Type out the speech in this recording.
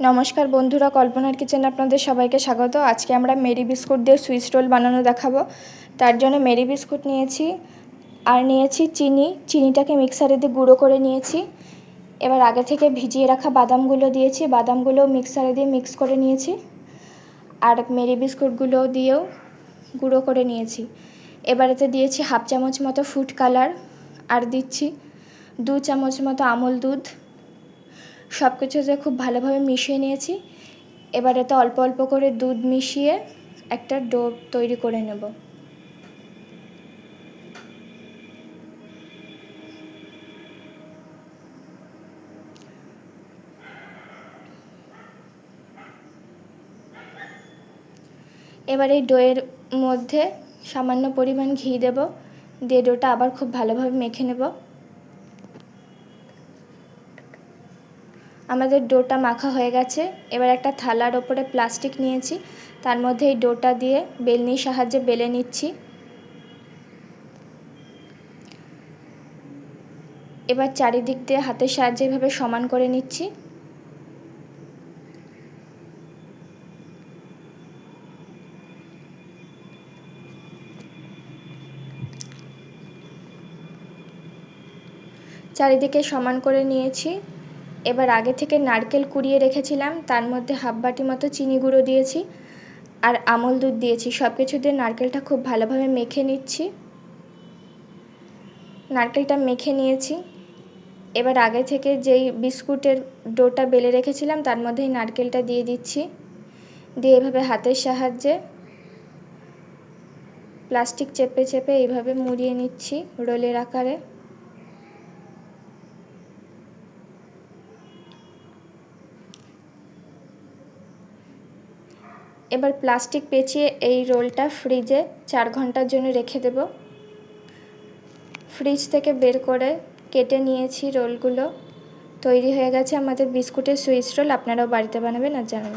নমস্কার বন্ধুরা, কল্পনার কিচেনে আপনাদের সবাইকে স্বাগত। আজকে আমরা মেরি বিস্কুট দিয়ে সুইচ রোল বানানো দেখাবো। তার জন্য মেরি বিস্কুট নিয়েছি আর নিয়েছি চিনিটাকে মিক্সারে দিয়ে গুঁড়ো করে নিয়েছি। এবার আগে থেকে ভিজিয়ে রাখা বাদামগুলো দিয়েছি, বাদামগুলো মিক্সারে দিয়ে মিক্স করে নিয়েছি আর মেরি বিস্কুটগুলো দিয়েও গুঁড়ো করে নিয়েছি। এবার এতে দিয়েছি হাফ চামচ মতো ফুড কালার আর দিচ্ছি 2 চামচ মতো আমুল দুধ। সব কিছুতে খুব ভালোভাবে মিশিয়ে নিয়েছি। এবার এতে অল্প অল্প করে দুধ মিশিয়ে একটা ডো তৈরি করে নেব। এবার এই ডোয়ের মধ্যে সামান্য পরিমাণ ঘি দেব, দিয়ে ডোটা আবার খুব ভালোভাবে মেখে নেব। আমাদের ডোটা মাখা হয়ে গেছে। এবার একটা থালার ওপরে প্লাস্টিক নিয়েছি, তার মধ্যে এই ডোটা দিয়ে বেলনির সাহায্যে বেলে নিচ্ছি। এবার চারিদিক দিয়ে হাতের সাহায্যে এভাবে সমান করে নিচ্ছি। চারিদিকে সমান করে নিয়েছি। এবার আগে থেকে নারকেল কুড়িয়ে রেখেছিলাম, তার মধ্যে হাফ বাটি মতো চিনি গুঁড়ো দিয়েছি আর আমুল দুধ দিয়েছি। সব কিছু দিয়ে নারকেলটা খুব ভালোভাবে মেখে নিচ্ছি। নারকেলটা মেখে নিয়েছি। এবার আগে থেকে যেই বিস্কুটের ডোটা বেলে রেখেছিলাম তার মধ্যে এই নারকেলটা দিয়ে দিচ্ছি, দিয়ে এভাবে হাতের সাহায্যে প্লাস্টিক চেপে চেপে এইভাবে মুড়িয়ে নিচ্ছি রোলের আকারে। এবার প্লাস্টিক পেঁচিয়ে এই রোলটা ফ্রিজে 4 ঘন্টার জন্য রেখে দেব। ফ্রিজ থেকে বের করে কেটে নিয়েছি রোলগুলো। তৈরি হয়ে গেছে আমাদের বিস্কুটের সুইচ রোল। আপনারাও বাড়িতে বানাবেন আর জানাবেন।